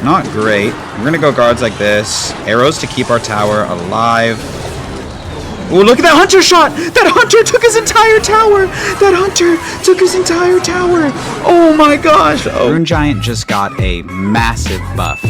Not great. We're going to go guards like this. Arrows to keep our tower alive. Oh, look at that hunter shot! That hunter took his entire tower! That hunter took his entire tower! Oh my gosh! Oh. Rune Giant just got a massive buff.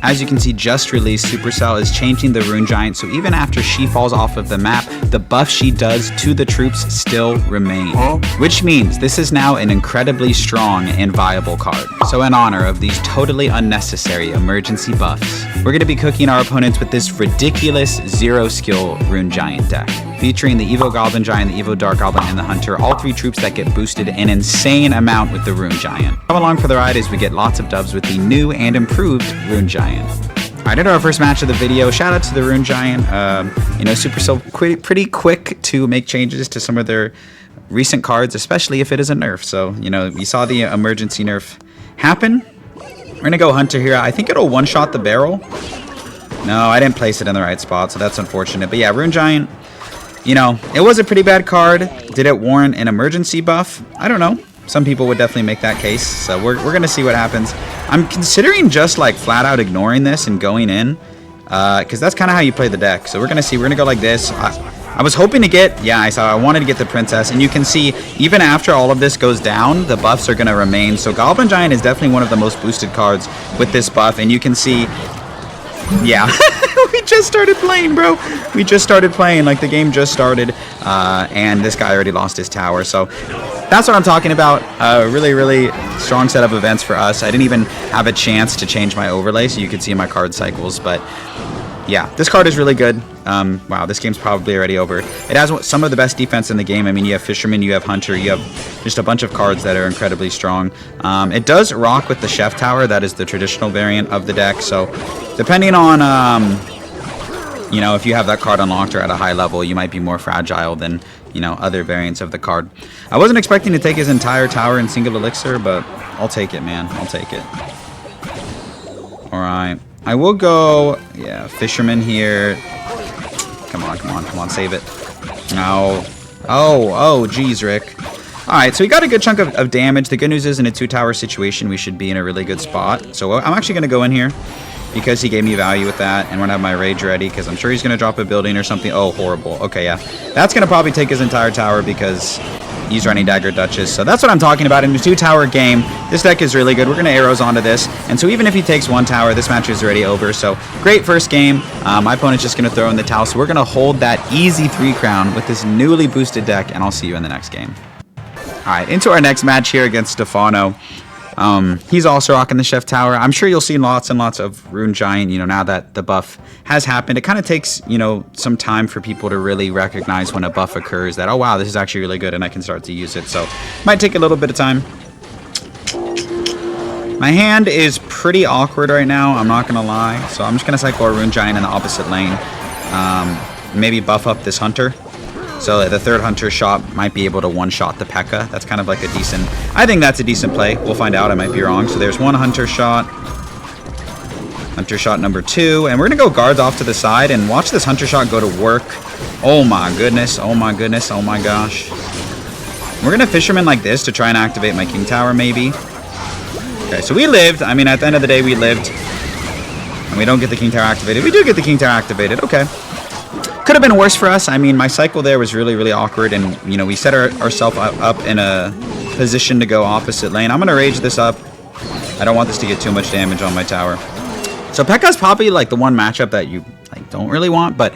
As you can see, just released, Supercell is changing the Rune Giant, so even after she falls off of the map, the buff she does to the troops still remain. Which means this is now an incredibly strong and viable card. So in honor of these totally unnecessary emergency buffs, we're going to be cooking our opponents with this ridiculous zero-skill Rune Giant deck, featuring the Evo Goblin Giant, the Evo Dart Goblin, and the Hunter, all three troops that get boosted an insane amount with the Rune Giant. Come along for the ride as we get lots of dubs with the new and improved Rune Giant. Alright, into our first match of the video. Shout out to the Rune Giant. You know, Supercell pretty quick to make changes to some of their recent cards, especially if it is a nerf. So, you know, we saw the emergency nerf happen. We're going to go Hunter here. I think it'll one-shot the barrel. No, I didn't place it in the right spot, so that's unfortunate. But yeah, Rune Giant, you know, it was a pretty bad card. Did it warrant an emergency buff? I don't know. Some people would definitely make that case, so we're going to see what happens. I'm considering just like flat out ignoring this and going in, because that's kind of how you play the deck. So we're going to see. We're going to go like this. I was hoping to get, yeah, I wanted to get the Princess, and you can see even after all of this goes down, the buffs are going to remain. So Goblin Giant is definitely one of the most boosted cards with this buff, and you can see, yeah. We just started playing, bro. We just started playing, like the game just started, and this guy already lost his tower. So that's what I'm talking about. Really strong set of events for us. I didn't even have a chance to change my overlay so you could see my card cycles, but yeah, this card is really good. Wow, this game's probably already over. It has some of the best defense in the game. I mean, you have Fisherman, you have Hunter, you have just a bunch of cards that are incredibly strong. It does rock with the Chef Tower. That is the traditional variant of the deck. So depending on, you know, if you have that card unlocked or at a high level, you might be more fragile than, you know, other variants of the card. I wasn't expecting to take his entire tower in single elixir, but I'll take it, man. I'll take it. All right. I will go, yeah, Fisherman here. Come on, save it. No. Oh, geez, Rick. All right, so we got a good chunk of damage. The good news is in a two-tower situation, we should be in a really good spot. So I'm actually going to go in here because he gave me value with that, and we're going to have my Rage ready because I'm sure he's going to drop a building or something. Oh, horrible. Okay, yeah. That's going to probably take his entire tower because he's running Dagger Duchess. So that's what I'm talking about. In a two-tower game, this deck is really good. We're going to arrows onto this. And so even if he takes one tower, this match is already over. So great first game. My opponent's just going to throw in the towel. So we're going to hold that easy 3-crown with this newly boosted deck, and I'll see you in the next game. All right, into our next match here against Stefano. He's also rocking the Chef Tower. I'm sure you'll see lots and lots of Rune Giant, you know, now that the buff has happened. It kind of takes, you know, some time for people to really recognize when a buff occurs that, oh, wow, this is actually really good and I can start to use it. So it might take a little bit of time. My hand is pretty awkward right now, I'm not going to lie. So I'm just going to cycle a Rune Giant in the opposite lane. Maybe buff up this Hunter. So the third Hunter shot might be able to one-shot the Pekka. That's kind of like a decent... I think that's a decent play. We'll find out. I might be wrong. So there's one Hunter shot. Hunter shot number 2. And we're going to go guards off to the side and watch this Hunter shot go to work. Oh my goodness. Oh my goodness. Oh my gosh. We're going to Fisherman like this to try and activate my King Tower maybe. Okay, so we lived. I mean, at the end of the day, we lived. And we don't get the King Tower activated. We do get the King Tower activated. Okay. Could have been worse for us. I mean, my cycle there was really awkward, and you know, we set ourselves up in a position to go opposite lane. I'm gonna rage this up. I don't want this to get too much damage on my tower. So Pekka's probably like the one matchup that you like don't really want, but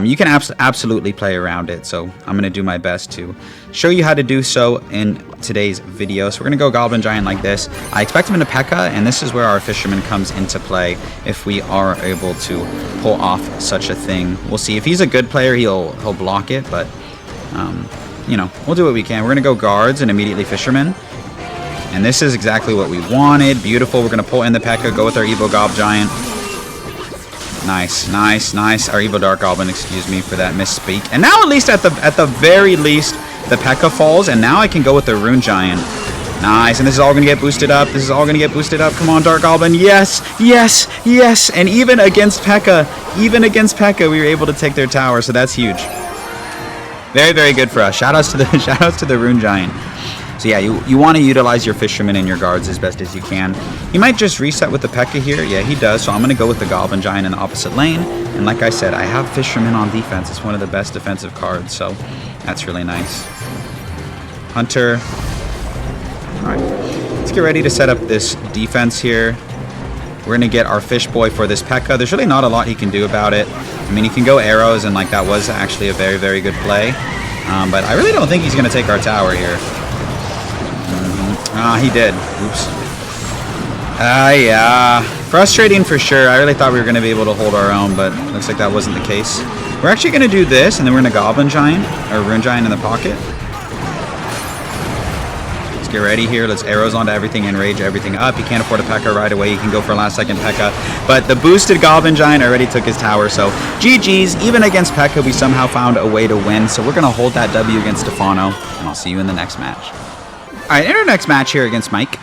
you can absolutely play around it. So I'm gonna do my best to show you how to do so in today's video. So we're gonna go Goblin Giant like this. I expect him into Pekka, and this is where our Fisherman comes into play if we are able to pull off such a thing. We'll see. If he's a good player, he'll block it, but you know, we'll do what we can. We're gonna go guards and immediately Fisherman. And this is exactly what we wanted. Beautiful. We're going to pull in the Pekka, go with our Evo Gob Giant. Nice. Our Evo Dart Goblin, excuse me for that misspeak. And now at least, at the very least, the Pekka falls. And now I can go with the Rune Giant. Nice. And this is all going to get boosted up. Come on, Dart Goblin. Yes. And even against Pekka, we were able to take their tower. So that's huge. Very good for us. Shoutouts to the Rune Giant. So yeah, you want to utilize your Fisherman and your guards as best as you can. He might just reset with the Pekka here. Yeah, he does. So I'm going to go with the Goblin Giant in the opposite lane. And like I said, I have Fisherman on defense. It's one of the best defensive cards. So that's really nice. Hunter. All right. Let's get ready to set up this defense here. We're going to get our Fish Boy for this Pekka. There's really not a lot he can do about it. I mean, he can go arrows, and like that was actually a very, very good play. But I really don't think he's going to take our tower here. He did. Oops. Yeah. Frustrating for sure. I really thought we were going to be able to hold our own, but looks like that wasn't the case. We're actually going to do this, and then we're going to Goblin Giant, or Rune Giant in the pocket. Let's get ready here. Let's arrows onto everything, enrage everything up. He can't afford a Pekka right away. He can go for a last second Pekka. But the boosted Goblin Giant already took his tower, so GG's. Even against Pekka, we somehow found a way to win. So we're going to hold that W against Stefano, and I'll see you in the next match. Alright, in our next match here against Mike.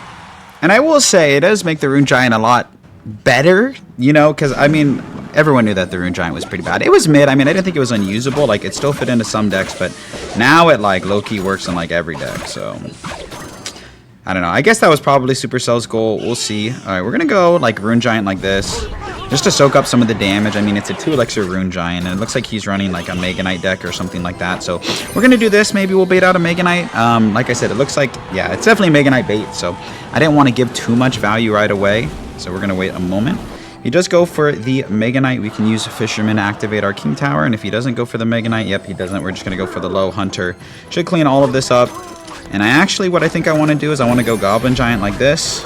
And I will say, it does make the Rune Giant a lot better, you know, because, I mean, everyone knew that the Rune Giant was pretty bad. It was mid. I mean, I didn't think it was unusable. Like, it still fit into some decks, but now it, like, low-key works in, like, every deck, so I don't know. I guess that was probably Supercell's goal. We'll see. Alright, we're going to go, like, Rune Giant like this, just to soak up some of the damage. I mean, it's a 2-elixir Rune Giant, and it looks like he's running, like, a Mega Knight deck or something like that. So we're going to do this. Maybe we'll bait out a Mega Knight. Like I said, it looks like, yeah, it's definitely Mega Knight bait, so I didn't want to give too much value right away. So we're going to wait a moment. He does go for the Mega Knight. We can use Fisherman to activate our King Tower, and if he doesn't go for the Mega Knight, yep, he doesn't. We're just going to go for the low Hunter. Should clean all of this up. And what I think I want to do is I want to go Goblin Giant like this.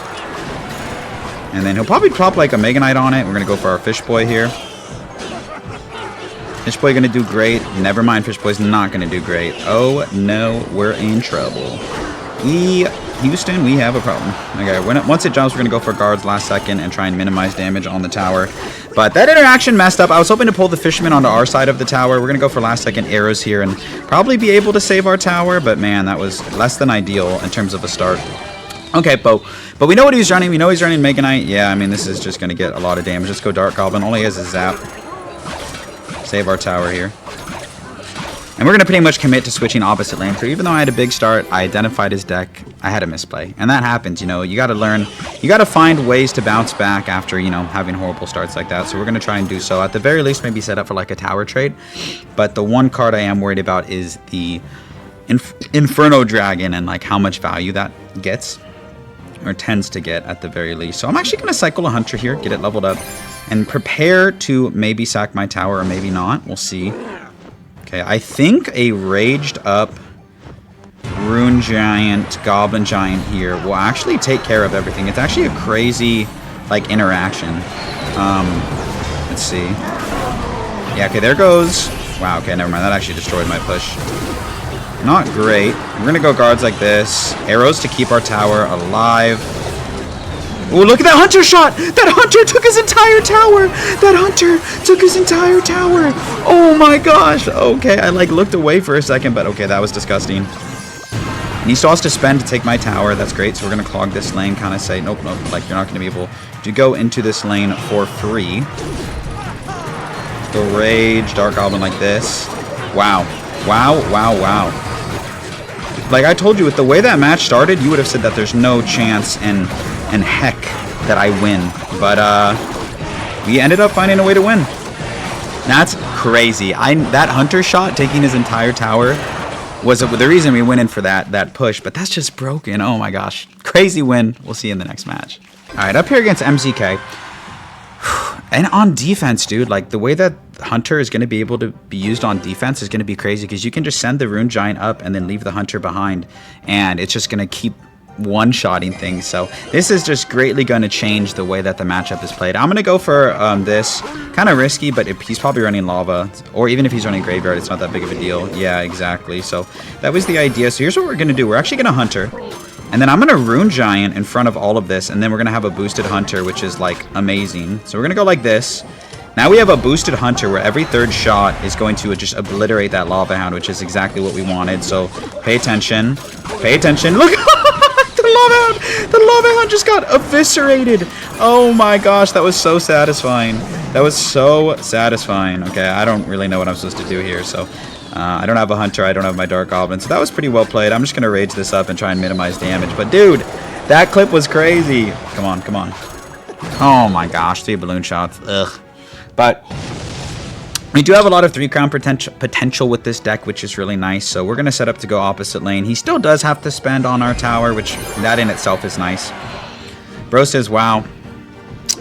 And then he'll probably drop like a Mega Knight on it. We're going to go for our Fish Boy here. Fish Boy going to do great. Never mind, Fish Boy's not going to do great. Oh, no, we're in trouble. Houston, we have a problem. Okay, once it jumps, we're going to go for guards last second and try and minimize damage on the tower. But that interaction messed up. I was hoping to pull the Fisherman onto our side of the tower. We're going to go for last second arrows here and probably be able to save our tower. But man, that was less than ideal in terms of a start. Okay, but we know what he's running. We know he's running Mega Knight. Yeah, I mean, this is just going to get a lot of damage. Let's go Dart Goblin. All he has is Zap. Save our tower here. And we're going to pretty much commit to switching opposite lane. So even though I had a big start, I identified his deck. I had a misplay. And that happens, you know. You got to learn. You got to find ways to bounce back after, you know, having horrible starts like that. So we're going to try and do so. At the very least, maybe set up for like a tower trade. But the one card I am worried about is the Inferno Dragon and like how much value that gets. Or tends to get at the very least. So I'm actually going to cycle a Hunter here. Get it leveled up. And prepare to maybe sack my tower or maybe not. We'll see. Okay, I think a raged up Rune Giant, Goblin Giant here will actually take care of everything. It's actually a crazy, like, interaction. Let's see. Yeah, okay, there goes. Wow, okay, never mind. That actually destroyed my push. Not great. We're going to go guards like this. Arrows to keep our tower alive. Oh, look at that Hunter shot! That Hunter took his entire tower! That Hunter took his entire tower! Oh my gosh! Okay, I like looked away for a second, but okay, that was disgusting. And he still has to spend to take my tower. That's great, so we're going to clog this lane, kind of say, nope, like you're not going to be able to go into this lane for free. Go Rage, Dart Goblin like this. Wow. Wow, wow, wow. Like I told you, with the way that match started, you would have said that there's no chance and heck that I win. But we ended up finding a way to win. That's crazy. That Hunter shot taking his entire tower was the reason we went in for that push. But that's just broken. Oh my gosh. Crazy win. We'll see you in the next match. Alright, up here against MZK. And on defense, dude, like the way that Hunter is going to be able to be used on defense is going to be crazy because you can just send the Rune Giant up and then leave the Hunter behind. And it's just going to keep one-shotting things. So this is just greatly going to change the way that the matchup is played. I'm going to go for this. Kind of risky, but if he's probably running Lava, or even if he's running Graveyard, it's not that big of a deal. Yeah, exactly. So that was the idea. So here's what we're going to do. We're actually going to Hunter. And then I'm going to Rune Giant in front of all of this. And then we're going to have a boosted Hunter, which is like amazing. So we're going to go like this. Now we have a boosted Hunter where every third shot is going to just obliterate that Lava Hound, which is exactly what we wanted. So pay attention. Pay attention. Look! The Lava Hound just got eviscerated. Oh my gosh, that was so satisfying. That was so satisfying. Okay, I don't really know what I'm supposed to do here. So I don't have a Hunter. I don't have my Dart Goblin. So that was pretty well played. I'm just going to rage this up and try and minimize damage. But, dude, that clip was crazy. Come on, come on. Oh, my gosh. 3 balloon shots. Ugh. But we do have a lot of 3-crown potential with this deck, which is really nice. So we're going to set up to go opposite lane. He still does have to spend on our tower, which that in itself is nice. Bro says, wow.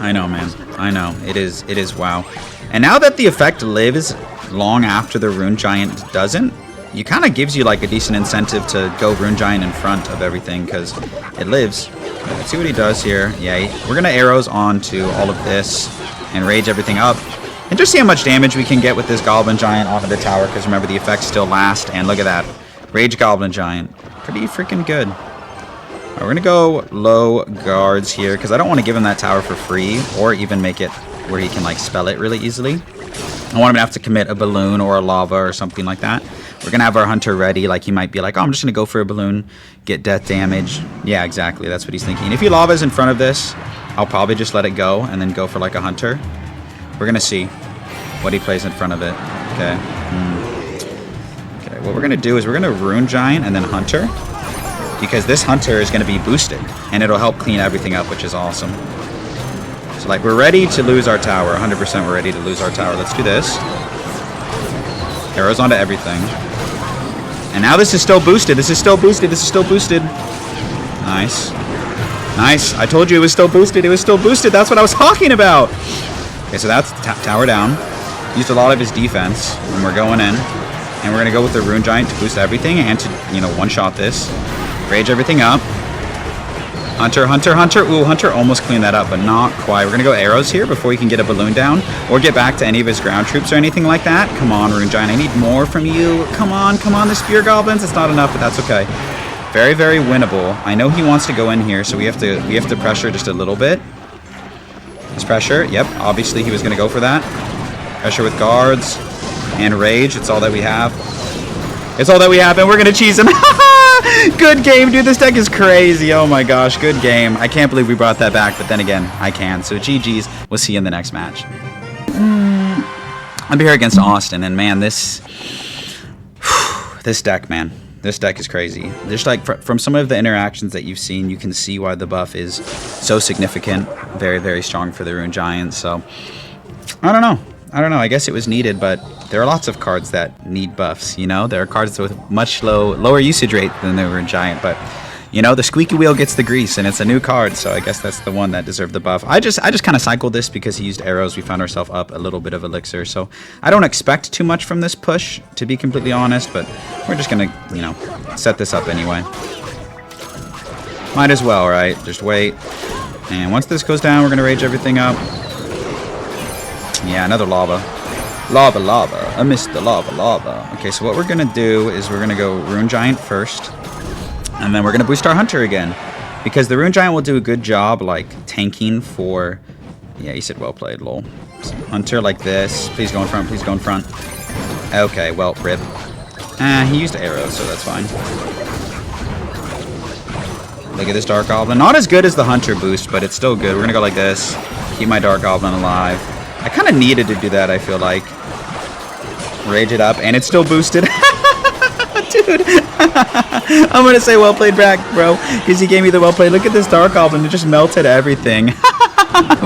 I know, man. I know. It is wow. And now that the effect lives long after the Rune Giant doesn't, it kind of gives you like a decent incentive to go Rune Giant in front of everything because it lives. Let's see what he does here. Yeah, we're going to arrows onto all of this and rage everything up. And just see how much damage we can get with this Goblin Giant onto the tower because remember the effects still last. And look at that. Rage Goblin Giant. Pretty freaking good. Right, we're going to go low guards here because I don't want to give him that tower for free or even make it where he can like spell it really easily. I want him to have to commit a balloon or a lava or something like that. We're going to have our Hunter ready. Like, he might be like, oh, I'm just going to go for a balloon, get death damage. Yeah, exactly. That's what he's thinking. If he lavas in front of this, I'll probably just let it go and then go for, like, a Hunter. We're going to see what he plays in front of it. Okay. Okay, what we're going to do is we're going to Rune Giant and then Hunter. Because this Hunter is going to be boosted. And it'll help clean everything up, which is awesome. So, like, we're ready to lose our tower. 100% we're ready to lose our tower. Let's do this. Arrows onto everything. And now this is still boosted. This is still boosted. This is still boosted. Nice. Nice. I told you it was still boosted. It was still boosted. That's what I was talking about. Okay, so that's tower down. Used a lot of his defense. And we're going in. And we're going to go with the Rune Giant to boost everything and to, you know, one-shot this. Rage everything up. Hunter, Hunter, Hunter. Ooh, Hunter almost cleaned that up, but not quite. We're going to go arrows here before he can get a balloon down or get back to any of his ground troops or anything like that. Come on, Rune Giant. I need more from you. Come on, come on. The Spear Goblins. It's not enough, but that's okay. Very, very winnable. I know he wants to go in here, so we have to pressure just a little bit. His pressure. Yep, obviously he was going to go for that. Pressure with guards and rage. It's all that we have. It's all that we have, and we're going to cheese him. Good game, dude. This deck is crazy. Oh my gosh, good game. I can't believe we brought that back, but then again, I can. So GG's. We'll see you in the next match. I'll be here against Austin, and man, this deck, man. This deck is crazy. Just like from some of the interactions that you've seen, you can see why the buff is so significant. Very, very strong for the Rune Giant. So, I don't know. I guess it was needed, but there are lots of cards that need buffs, you know? There are cards with much lower usage rate than the Rune Giant, but, you know, the squeaky wheel gets the grease, and it's a new card, so I guess that's the one that deserved the buff. I just kind of cycled this because he used arrows. We found ourselves up a little bit of elixir, so I don't expect too much from this push, to be completely honest, but we're just going to, you know, set this up anyway. Might as well, right? Just wait. And once this goes down, we're going to rage everything up. Yeah, another lava. Lava, lava. I missed the lava, lava. Okay, so what we're going to do is we're going to go Rune Giant first. And then we're going to boost our Hunter again. Because the Rune Giant will do a good job, like, tanking for... Yeah, he said well played, lol. So Hunter like this. Please go in front, please go in front. Okay, well, rip. He used arrows, so that's fine. Look at this Dart Goblin. Not as good as the Hunter boost, but it's still good. We're going to go like this. Keep my Dart Goblin alive. I kind of needed to do that, I feel like. Rage it up, and it's still boosted. Dude. I'm going to say well played back, bro, because he gave me the well played. Look at this Dart Goblin. It just melted everything.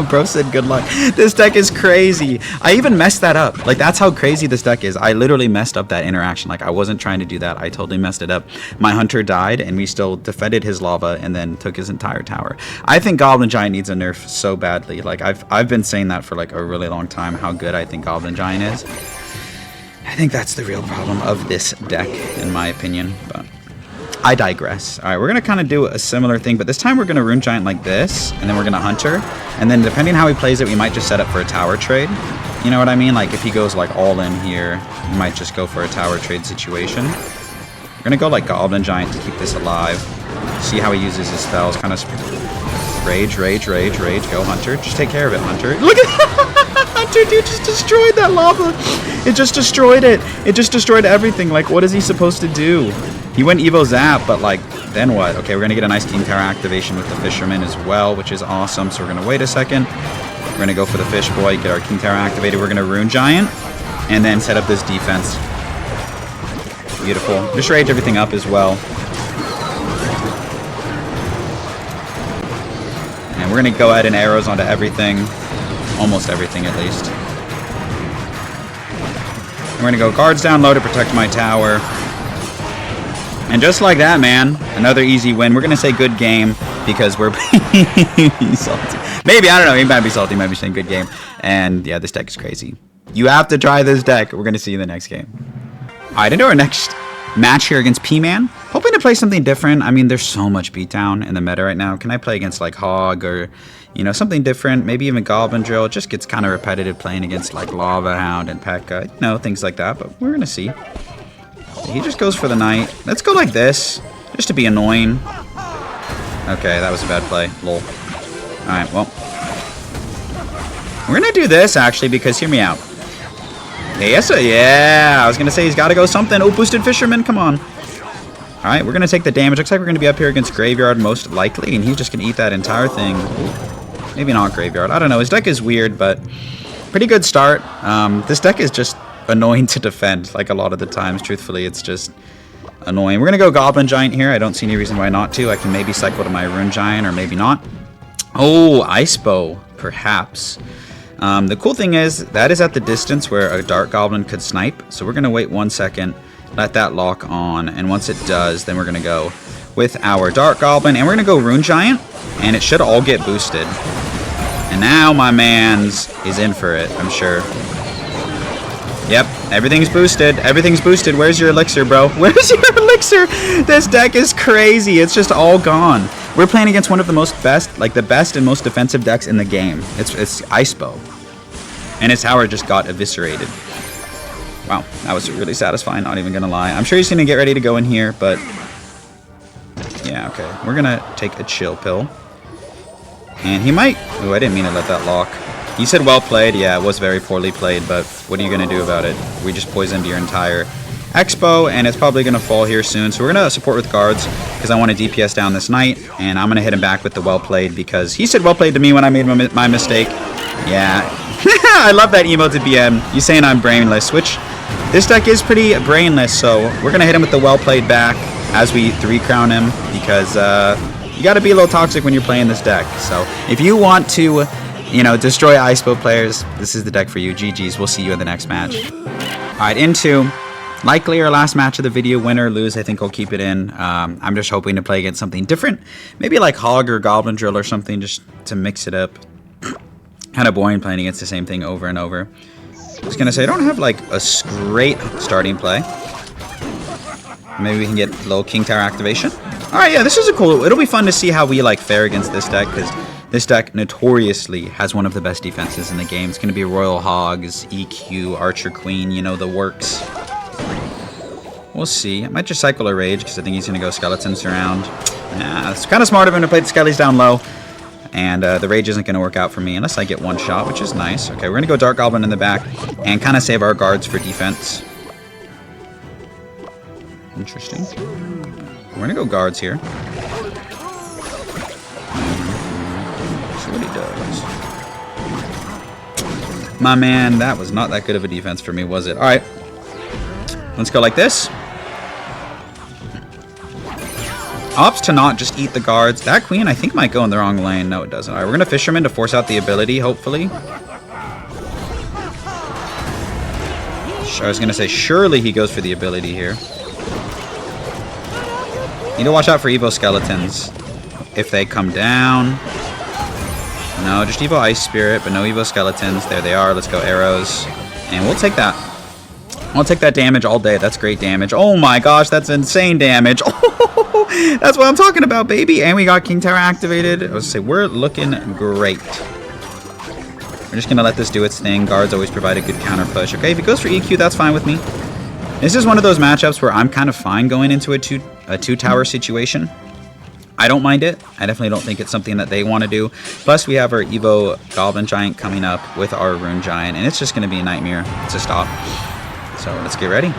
Bro said good luck. This deck is crazy. I even messed that up. Like, that's how crazy this deck is. I literally messed up that interaction. Like, I wasn't trying to do that. I totally messed it up. My Hunter died, and we still defended his lava and then took his entire tower. I think Goblin Giant needs a nerf so badly. Like, I've been saying that for, like, a really long time, how good I think Goblin Giant is. I think that's the real problem of this deck, in my opinion, but... I digress. All right, we're going to kind of do a similar thing, but this time we're going to Rune Giant like this, and then we're going to Hunter, and then depending how he plays it, we might just set up for a tower trade. You know what I mean? Like, if he goes, like, all in here, we might just go for a tower trade situation. We're going to go, like, Goblin Giant to keep this alive. See how he uses his spells. Kind of rage, rage, rage, rage. Go, Hunter. Just take care of it, Hunter. Look at Hunter, dude, just destroyed that lava. It just destroyed it. It just destroyed everything. Like, what is he supposed to do? He went Evo Zap, but, like, then what? Okay, we're going to get a nice King Tower activation with the Fisherman as well, which is awesome. So we're going to wait a second. We're going to go for the Fish Boy, get our King Tower activated. We're going to Rune Giant, and then set up this defense. Beautiful. Just rage everything up as well. And we're going to go ahead and arrows onto everything. Almost everything, at least. We're going to go guards down low to protect my tower. And just like that, man, another easy win. We're going to say good game because we're being salty. Maybe, I don't know. He might be salty. He might be saying good game. And yeah, this deck is crazy. You have to try this deck. We're going to see you in the next game. All right, into our next match here against P-Man. Hoping to play something different. I mean, there's so much beatdown in the meta right now. Can I play against like Hog or, you know, something different? Maybe even Goblin Drill. It just gets kind of repetitive playing against like Lava Hound and Pekka. You know, things like that. But we're going to see. He just goes for the knight. Let's go like this, just to be annoying. Okay, that was a bad play. Lol. Alright, well. We're going to do this, actually, because hear me out. Yes, yeah, I was going to say he's got to go something. Oh, boosted Fisherman, come on. Alright, we're going to take the damage. Looks like we're going to be up here against Graveyard most likely, and he's just going to eat that entire thing. Maybe not Graveyard. I don't know. His deck is weird, but pretty good start. This deck is just annoying to defend, like a lot of the times. Truthfully, it's just annoying. We're going to go Goblin Giant here. I don't see any reason why not to. I can maybe cycle to my Rune Giant, or maybe not. Oh, Ice Bow, perhaps. The cool thing is, that is at the distance where a Dart Goblin could snipe. So we're going to wait 1 second, let that lock on, and once it does, then we're going to go with our Dart Goblin, and we're going to go Rune Giant, and it should all get boosted. And now my man's is in for it, I'm sure. Yep, everything's boosted. Everything's boosted. Where's your elixir, bro? Where's your elixir? This deck is crazy. It's just all gone. We're playing against one of the the best and most defensive decks in the game. It's Ice Bow. And his tower just got eviscerated. Wow, that was really satisfying, not even gonna lie. I'm sure he's gonna get ready to go in here, but yeah, okay. We're gonna take a chill pill. And he might... Oh, I didn't mean to let that lock. He said well played. Yeah, it was very poorly played, but what are you going to do about it? We just poisoned your entire Expo, and it's probably going to fall here soon. So we're going to support with guards because I want to DPS down this knight, and I'm going to hit him back with the well played because he said well played to me when I made my mistake. Yeah. I love that emote to BM. You saying I'm brainless, which this deck is pretty brainless, so we're going to hit him with the well played back as we 3-crown him because you got to be a little toxic when you're playing this deck. So if you want to... you know, destroy Ice Bow players, this is the deck for you. GG's. We'll see you in the next match. Alright, into likely our last match of the video. Win or lose, I think I'll keep it in. I'm just hoping to play against something different. Maybe like Hog or Goblin Drill or something, just to mix it up. Kind of boring playing against the same thing over and over. I was going to say, I don't have like a great starting play. Maybe we can get a little King Tower activation. Alright, yeah, this is a cool... It'll be fun to see how we like fare against this deck, because... this deck notoriously has one of the best defenses in the game. It's going to be Royal Hogs, EQ, Archer Queen, you know, the works. We'll see. I might just cycle a Rage because I think he's going to go Skeletons around. Nah, it's kind of smart of him to play the Skellies down low. And the Rage isn't going to work out for me unless I get one shot, which is nice. Okay, we're going to go Dart Goblin in the back and kind of save our guards for defense. Interesting. We're going to go guards here. What he does. My man, that was not that good of a defense for me, was it? Alright. Let's go like this. Opts to not just eat the guards. That queen, I think, might go in the wrong lane. No, it doesn't. Alright, we're going to Fisherman to force out the ability, hopefully. I was going to say, surely he goes for the ability here. Need to watch out for Evo Skeletons. If they come down... No, just Evo Ice Spirit, but no Evo Skeletons. There they are. Let's go arrows. And we'll take that. I'll take that damage all day. That's great damage. Oh my gosh, that's insane damage. Oh, that's what I'm talking about, baby. And we got King Tower activated. I was going to say, we're looking great. We're just going to let this do its thing. Guards always provide a good counter push. Okay, if it goes for EQ, that's fine with me. This is one of those matchups where I'm kind of fine going into a two tower situation. I don't mind it. I definitely don't think it's something that they want to do. Plus, we have our Evo Goblin Giant coming up with our Rune Giant, and it's just going to be a nightmare to stop. So let's get ready.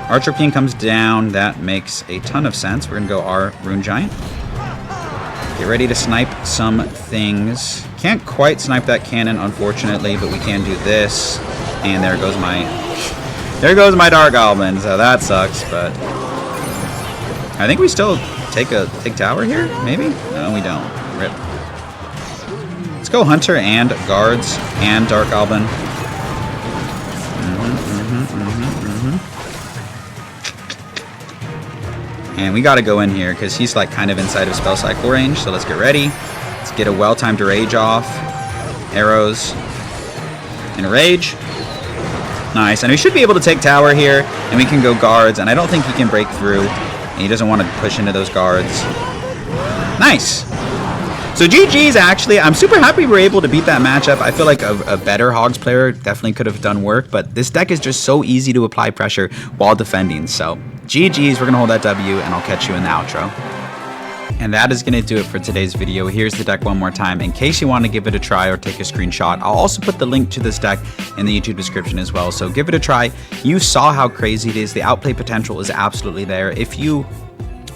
Archer King comes down. That makes a ton of sense. We're going to go our Rune Giant. Get ready to snipe some things. Can't quite snipe that cannon, unfortunately, but we can do this. And there goes my There goes my Dart Goblin, so that sucks, but I think we still take tower here, maybe? No, we don't. Rip. Let's go Hunter and Guards and Dart Goblin. And we gotta go in here, because he's like kind of inside of spell cycle range, so let's get ready. Let's get a well-timed rage off. Arrows. And a rage. Nice, and we should be able to take tower here, and we can go guards, and I don't think he can break through, and he doesn't want to push into those guards. Nice! So GG's actually, I'm super happy we were able to beat that matchup. I feel like a better Hogs player definitely could have done work, but this deck is just so easy to apply pressure while defending, so GG's, we're going to hold that W, and I'll catch you in the outro. And that is going to do it for today's video. Here's the deck one more time in case you want to give it a try or take a screenshot. I'll also put the link to this deck in the YouTube description as well, so give it a try. You saw how crazy it is. The outplay potential is absolutely there. If you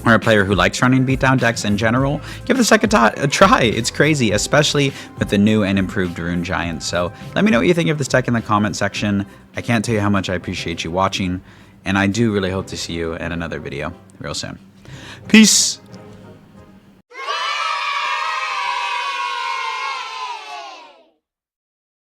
are a player who likes running beatdown decks in general, give this deck a try. It's crazy, especially with the new and improved Rune Giant. So let me know what you think of this deck in the comment section. I can't tell you how much I appreciate you watching, and I do really hope to see you in another video real soon. Peace!